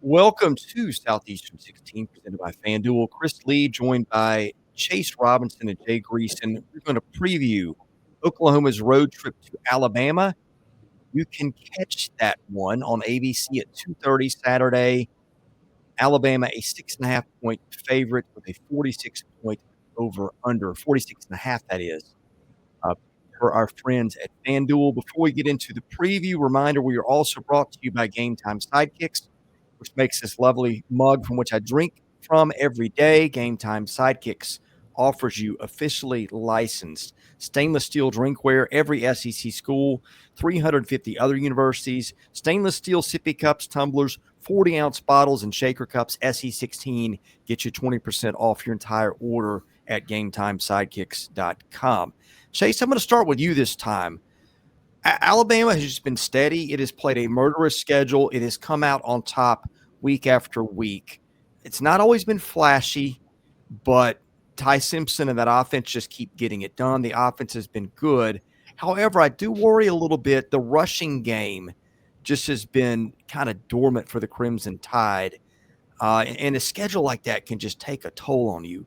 Welcome to Southeastern 16, presented by FanDuel. Chris Lee, joined by Chase Robinson and Jay Greason. We're going to preview Oklahoma's road trip to Alabama. You can catch that one on ABC at 2:30 Saturday. Alabama, a 6.5-point favorite with a 46-point over-under, 46.5, that is, uh, for our friends at FanDuel. Before we get into the preview, reminder, we are also brought to you by GameTime Sidekicks, which makes this lovely mug from which I drink from every day. GameTime Sidekicks offers you officially licensed stainless steel drinkware, every SEC school, 350 other universities, stainless steel sippy cups, tumblers, 40-ounce bottles, and shaker cups. SE16 gets you 20% off your entire order at GameTimeSidekicks.com. Chase, I'm going to start with you this time. Alabama has just been steady. It has played a murderous schedule. It has come out on top week after week. It's not always been flashy, but Ty Simpson and that offense just keep getting it done. The offense has been good. However, I do worry a little bit. The rushing game just has been kind of dormant for the Crimson Tide. And a schedule like that can just take a toll on you.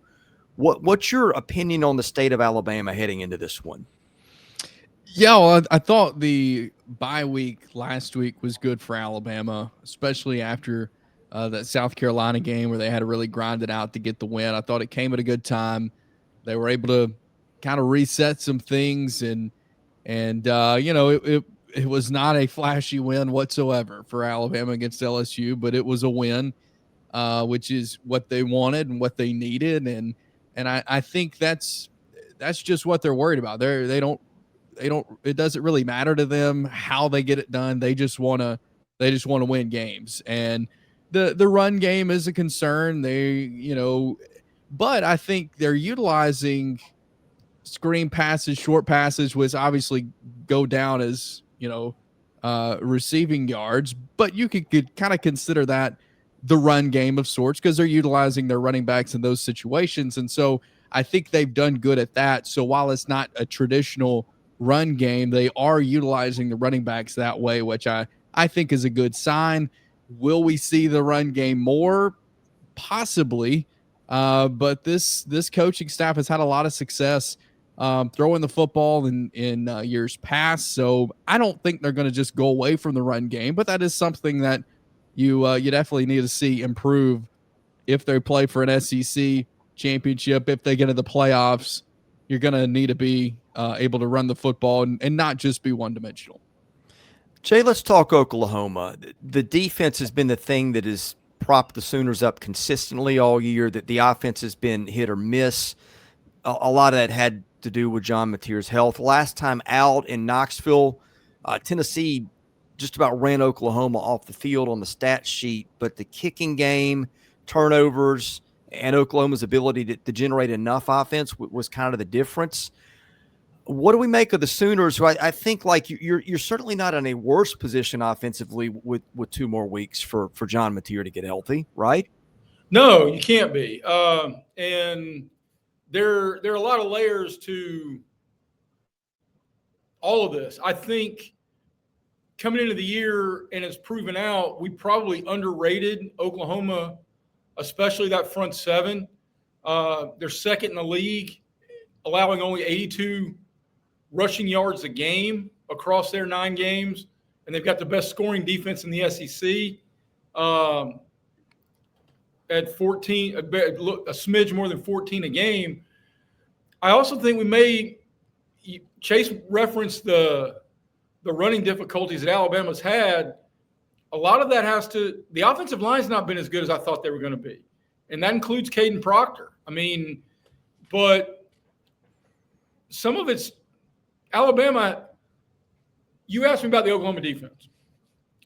What's your opinion on the state of Alabama heading into this one? Yeah, well, I thought the bye week last week was good for Alabama, especially after that South Carolina game where they had to really grind it out to get the win. I thought it came at a good time. They were able to kind of reset some things, and it was not a flashy win whatsoever for Alabama against LSU, but it was a win, which is what they wanted and what they needed, and I think that's just what they're worried about. They don't it doesn't really matter to them how they get it done. They just want to win games. And the run game is a concern. But I think they're utilizing screen passes, short passes, which obviously go down as, receiving yards, but you could kind of consider that the run game of sorts because they're utilizing their running backs in those situations. And so I think they've done good at that. So while it's not a traditional run game, they are utilizing the running backs that way, which I think is a good sign. Will we see the run game more? Possibly. But this coaching staff has had a lot of success throwing the football in years past. So I don't think they're going to just go away from the run game, but that is something that you definitely need to see improve if they play for an SEC championship. If they get into the playoffs, you're going to need to be able to run the football and not just be one-dimensional. Jay, let's talk Oklahoma. The defense has been the thing that has propped the Sooners up consistently all year, that the offense has been hit or miss. A lot of that had to do with John Mateer's health. Last time out in Knoxville, Tennessee just about ran Oklahoma off the field on the stat sheet, but the kicking game, turnovers, and Oklahoma's ability to generate enough offense was kind of the difference. What do we make of the Sooners, who I think like you're certainly not in a worse position offensively with 2 more weeks for John Mateer to get healthy, right? No, you can't be. And there are a lot of layers to all of this. I think coming into the year, and it's proven out, we probably underrated Oklahoma, especially that front seven. They're second in the league, allowing only 82 rushing yards a game across their 9 games, and they've got the best scoring defense in the SEC at 14, a smidge more than 14 a game. I also think Chase referenced the running difficulties that Alabama's had. A lot of that the offensive line's not been as good as I thought they were going to be. And that includes Caden Proctor. But some of it's Alabama. You asked me about the Oklahoma defense.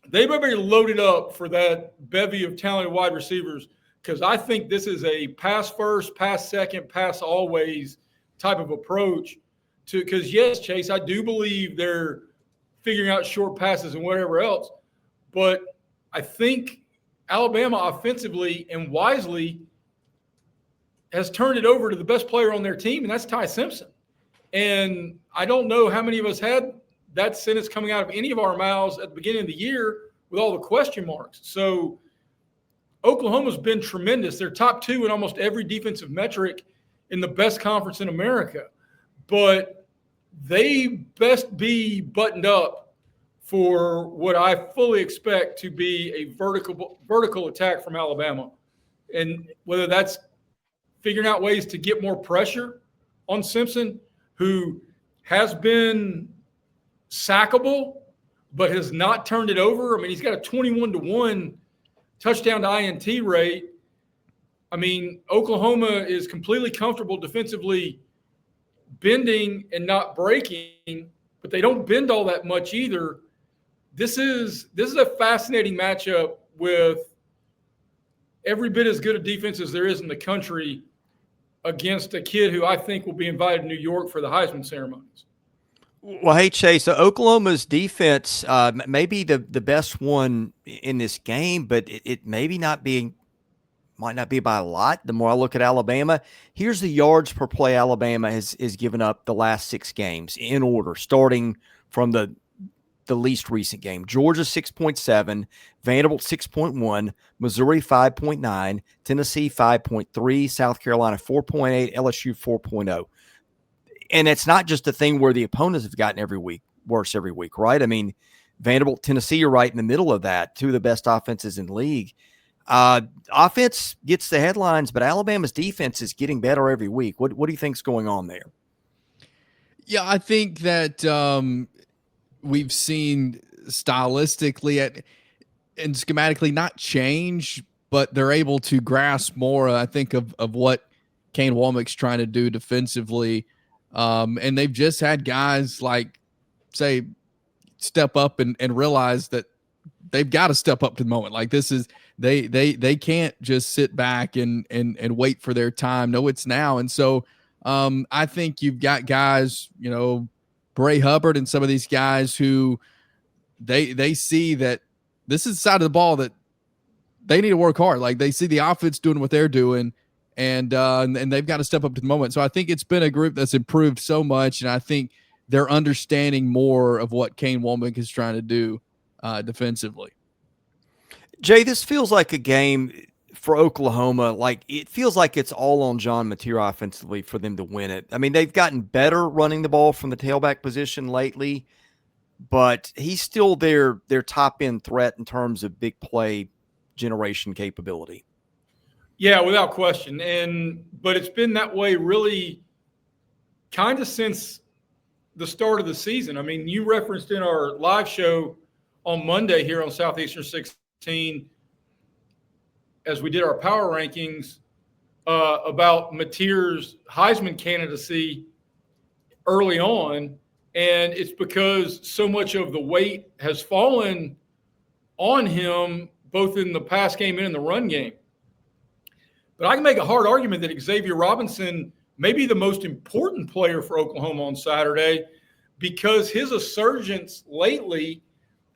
They better be loaded up for that bevy of talented wide receivers, because I think this is a pass first, pass second, pass always type of approach. Because, yes, Chase, I do believe they're figuring out short passes and whatever else. But I think Alabama offensively and wisely has turned it over to the best player on their team, and that's Ty Simpson. And I don't know how many of us had that sentence coming out of any of our mouths at the beginning of the year with all the question marks. So Oklahoma's been tremendous. They're top 2 in almost every defensive metric in the best conference in America. But they best be buttoned up for what I fully expect to be a vertical attack from Alabama. And whether that's figuring out ways to get more pressure on Simpson, who has been sackable but has not turned it over. I mean, he's got a 21-1 touchdown to INT rate. I mean, Oklahoma is completely comfortable defensively bending and not breaking, but they don't bend all that much either. This is a fascinating matchup with every bit as good a defense as there is in the country against a kid who I think will be invited to New York for the Heisman ceremonies. Well, hey, Chase, so Oklahoma's defense may be the best one in this game, but it might not be by a lot. The more I look at Alabama, here's the yards per play Alabama has given up the last 6 games in order, starting from the least recent game. Georgia 6.7, Vanderbilt 6.1, Missouri 5.9, Tennessee 5.3, South Carolina 4.8, LSU 4.0. And it's not just a thing where the opponents have gotten worse every week, right? I mean, Vanderbilt, Tennessee are right in the middle of that, 2 of the best offenses in the league. Offense gets the headlines, but Alabama's defense is getting better every week. What do you think's going on there? Yeah, I think that we've seen stylistically and schematically not change, but they're able to grasp more, I think, of what Kane Womack's trying to do defensively. And they've just had guys like, say, step up and realize that they've got to step up to the moment. Like, this is they can't just sit back and wait for their time. No, it's now. And so I think you've got guys, Bray Hubbard and some of these guys who they see that this is the side of the ball that they need to work hard. Like, they see the offense doing what they're doing, and they've got to step up to the moment. So I think it's been a group that's improved so much, and I think they're understanding more of what Kane Womack is trying to do defensively. Jay, this feels like a game for Oklahoma. Like, it feels like it's all on John Mateer offensively for them to win it. I mean, they've gotten better running the ball from the tailback position lately, but he's still their top end threat in terms of big play generation capability. Yeah, without question. But it's been that way really kind of since the start of the season. I mean, you referenced in our live show on Monday here on Southeastern 16, as we did our power rankings, about Mateer's Heisman candidacy early on. And it's because so much of the weight has fallen on him, both in the pass game and in the run game. But I can make a hard argument that Xavier Robinson may be the most important player for Oklahoma on Saturday, because his resurgence lately,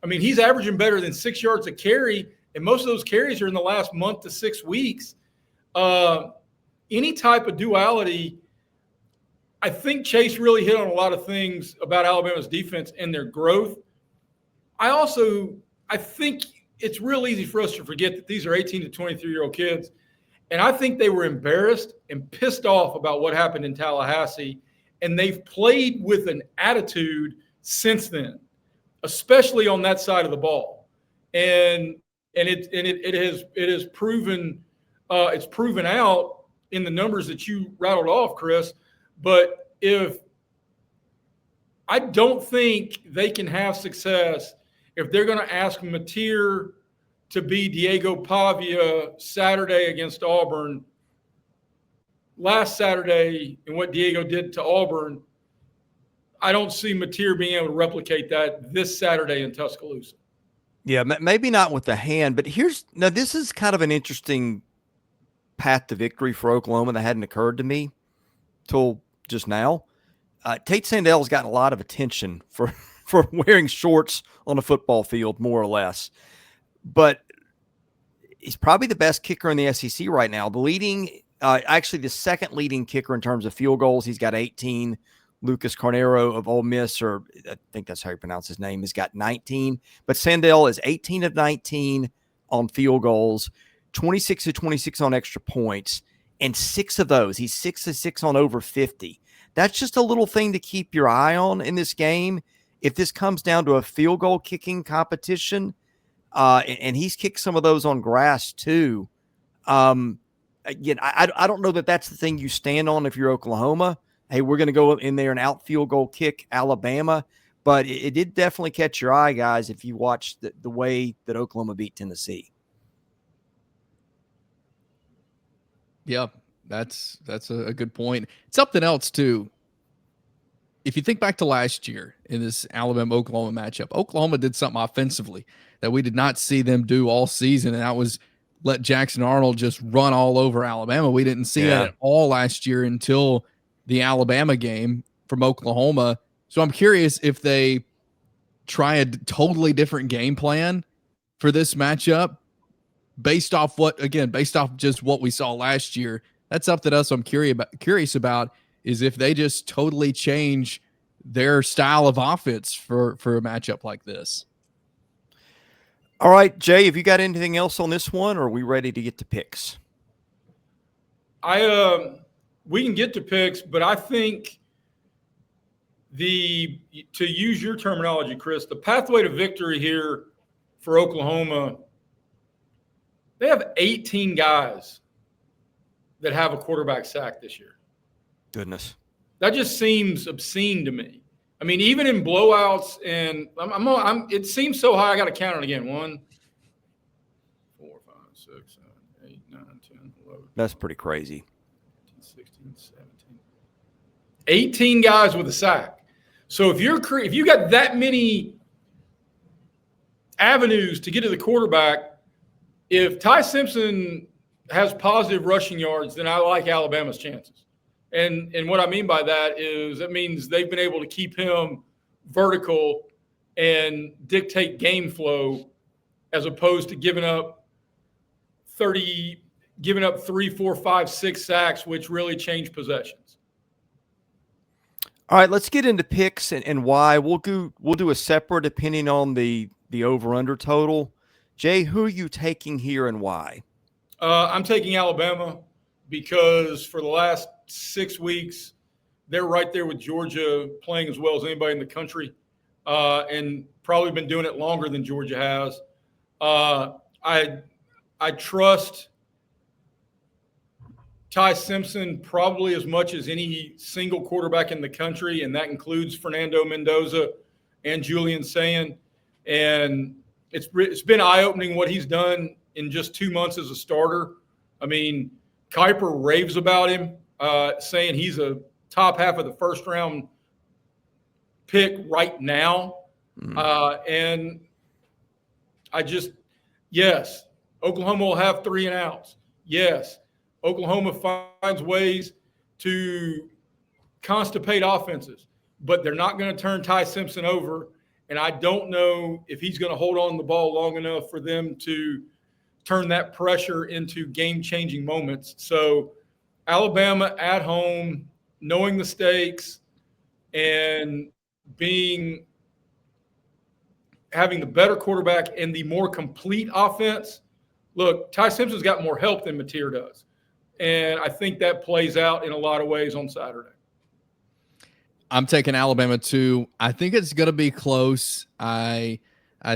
I mean, he's averaging better than 6 yards a carry, and most of those carries are in the last month to 6 weeks. Any type of duality, I think Chase really hit on a lot of things about Alabama's defense and their growth. I think it's real easy for us to forget that these are 18 to 23-year-old kids. And I think they were embarrassed and pissed off about what happened in Tallahassee. And they've played with an attitude since then, especially on that side of the ball. And it has proven it's proven out in the numbers that you rattled off, Chris. But I don't think they can have success if they're going to ask Mateer to be Diego Pavia Saturday against Auburn. Last Saturday, and what Diego did to Auburn, I don't see Mateer being able to replicate that this Saturday in Tuscaloosa. Yeah, maybe not with the hand, but this is kind of an interesting path to victory for Oklahoma that hadn't occurred to me till just now. Tate Sandell has gotten a lot of attention for wearing shorts on a football field, more or less. But he's probably the best kicker in the SEC right now. The second leading kicker in terms of field goals. He's got 18. Lucas Carnero of Ole Miss, or I think that's how you pronounce his name, has got 19. But Sandell is 18 of 19 on field goals. 26 of 26 on extra points, and 6 of those, he's 6 of 6 on over 50. That's just a little thing to keep your eye on in this game. If this comes down to a field goal kicking competition, and he's kicked some of those on grass too. Again, I don't know that that's the thing you stand on if you're Oklahoma. Hey, we're going to go in there and out field goal kick Alabama. But it did definitely catch your eye, guys, if you watched the way that Oklahoma beat Tennessee. Yeah, that's a good point. Something else, too. If you think back to last year in this Alabama-Oklahoma matchup, Oklahoma did something offensively that we did not see them do all season, and that was let Jackson Arnold just run all over Alabama. We didn't see that at all last year until the Alabama game from Oklahoma. So I'm curious if they try a totally different game plan for this matchup based off just what we saw last year. That's something else I'm curious about is if they just totally change their style of offense for a matchup like this. All right, Jay, have you got anything else on this one, or are we ready to get to picks? We can get to picks, but I think to use your terminology, Chris, the pathway to victory here for Oklahoma, they have 18 guys that have a quarterback sack this year. Goodness. That just seems obscene to me. I mean, even in blowouts, and it seems so high, I got to count it again. 1, 4, 5, 6, 7, 8, 9, 10, 11. That's pretty crazy. 16, 17. 18 guys with a sack. So if you got that many avenues to get to the quarterback, if Ty Simpson has positive rushing yards, then I like Alabama's chances. And what I mean by that is that means they've been able to keep him vertical and dictate game flow as opposed to giving up 3, 4, 5, 6 sacks, which really change possessions. All right, let's get into picks and why. We'll do a separate depending on the over-under total. Jay, who are you taking here and why? I'm taking Alabama because for the last 6 weeks, they're right there with Georgia playing as well as anybody in the country, and probably been doing it longer than Georgia has. I trust Ty Simpson probably as much as any single quarterback in the country, and that includes Fernando Mendoza and Julian Sayin. And it's been eye-opening what he's done in just 2 months as a starter. I mean, Kuiper raves about him, saying he's a top half of the first-round pick right now. And yes, Oklahoma will have 3 and outs. Yes, Oklahoma finds ways to constipate offenses, but they're not going to turn Ty Simpson over. And I don't know if he's going to hold on to the ball long enough for them to turn that pressure into game-changing moments. So Alabama at home, knowing the stakes and having the better quarterback and the more complete offense. Look, Ty Simpson's got more help than Mateer does. And I think that plays out in a lot of ways on Saturday. I'm taking Alabama too. I think it's going to be close. I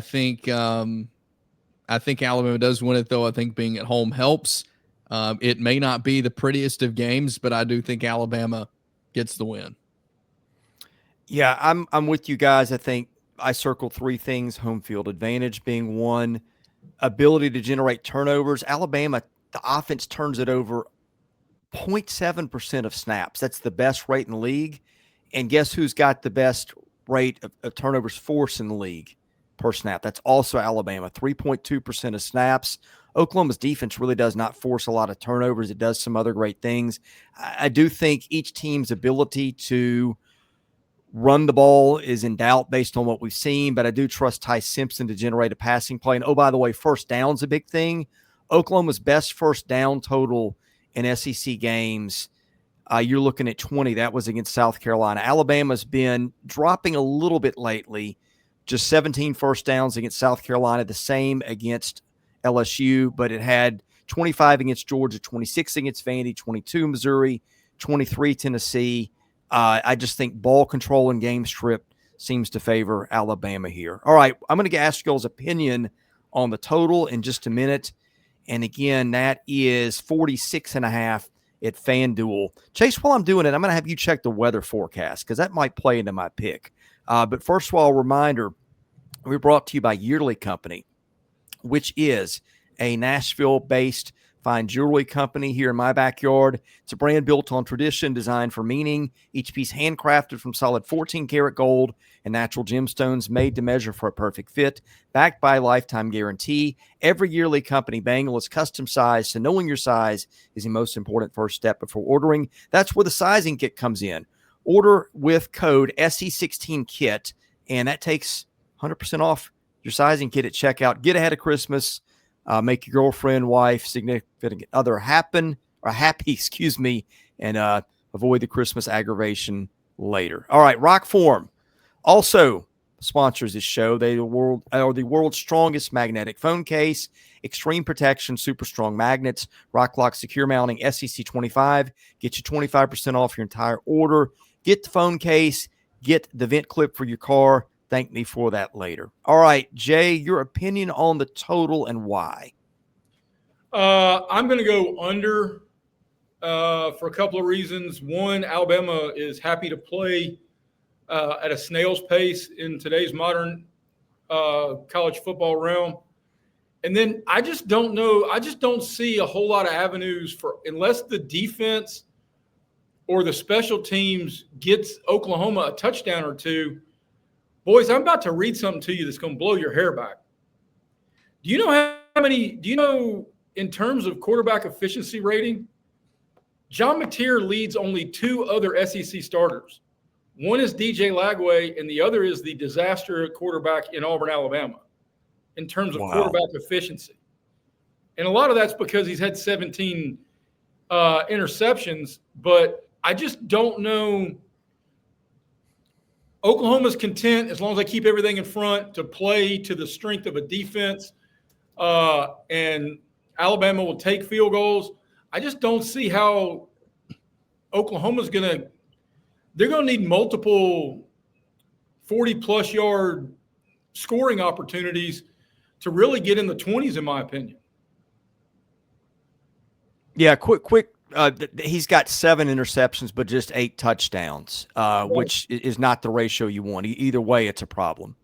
think Alabama does win it, though. I think being at home helps. It may not be the prettiest of games, but I do think Alabama gets the win. Yeah, I'm with you guys. I think I circled 3 things: home field advantage being one, ability to generate turnovers. Alabama, the offense turns it over 0.7% of snaps. That's the best rate in the league. And guess who's got the best rate of turnovers forced in the league per snap? That's also Alabama, 3.2% of snaps. Oklahoma's defense really does not force a lot of turnovers. It does some other great things. I do think each team's ability to run the ball is in doubt based on what we've seen, but I do trust Ty Simpson to generate a passing play. And, oh, by the way, first down's a big thing. Oklahoma's best first down total in SEC games, you're looking at 20. That was against South Carolina. Alabama's been dropping a little bit lately, just 17 first downs against South Carolina, the same against LSU, but it had 25 against Georgia, 26 against Vandy, 22 Missouri, 23 Tennessee. I just think ball control and game script seems to favor Alabama here. All right, I'm going to ask y'all's opinion on the total in just a minute. And again, that is 46.5 at FanDuel. Chase, while I'm doing it, I'm going to have you check the weather forecast because that might play into my pick. But first of all, a reminder, we're brought to you by Yearly Company, which is a Nashville-based fine jewelry company here in my backyard. It's a brand built on tradition, designed for meaning. Each piece handcrafted from solid 14-karat gold and natural gemstones made to measure for a perfect fit, backed by a lifetime guarantee. Every Yearly Company bangle is custom sized, so knowing your size is the most important first step before ordering. That's where the sizing kit comes in. Order with code SE16KIT, and that takes 100% off your sizing kit at checkout. Get ahead of Christmas. Make your girlfriend, wife, significant other happy, and avoid the Christmas aggravation later. All right, ROKFORM also sponsors this show. They are the world's strongest magnetic phone case, extreme protection, super strong magnets, Rock Lock secure mounting, SEC 25. Get you 25% off your entire order. Get the phone case, get the vent clip for your car. Thank me for that later. All right, Jay, your opinion on the total and why? I'm going to go under for a couple of reasons. One, Alabama is happy to play at a snail's pace in today's modern college football realm. And then I just don't know. I just don't see a whole lot of avenues for, unless the defense or the special teams gets Oklahoma a touchdown or two. Boys, I'm about to read something to you that's going to blow your hair back. Do you know in terms of quarterback efficiency rating, John McTeer leads only two other SEC starters. One is DJ Lagway, and the other is the disaster quarterback in Auburn, Alabama, in terms of quarterback efficiency. And a lot of that's because he's had 17 interceptions, but I just don't know. Oklahoma's content, as long as they keep everything in front, to play to the strength of a defense, and Alabama will take field goals. I just don't see how Oklahoma's they're going to need multiple 40-plus yard scoring opportunities to really get in the 20s, in my opinion. Yeah, quick. He's got 7 interceptions, but just 8 touchdowns, which is not the ratio you want. Either way, it's a problem.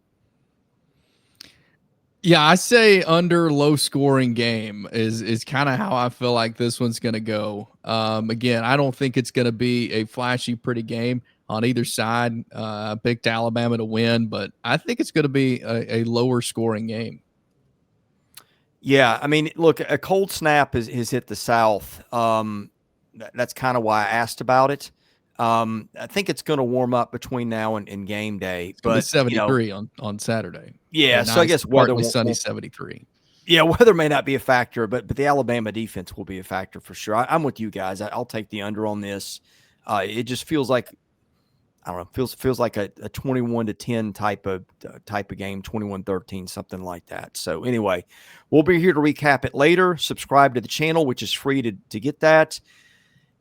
Yeah, I say under low scoring game is kind of how I feel like this one's going to go. Again, I don't think it's going to be a flashy, pretty game on either side. I picked Alabama to win, but I think it's going to be a lower scoring game. Yeah, I mean, look, a cold snap has hit the South. That's kind of why I asked about it. I think it's going to warm up between now and game day. It's going to be 73 on Saturday. Yeah, so I guess weather sunny 73. Yeah, weather may not be a factor, but the Alabama defense will be a factor for sure. I'm with you guys. I'll take the under on this. It just feels like, I don't know, feels like a 21-10 type of game, 21-13, something like that. So anyway, we'll be here to recap it later. Subscribe to the channel, which is free to get that.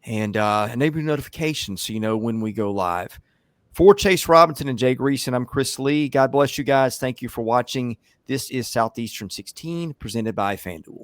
And enable notifications so you know when we go live. For Chase Robinson and Jay Greason, I'm Chris Lee. God bless you guys. Thank you for watching. This is Southeastern 16, presented by FanDuel.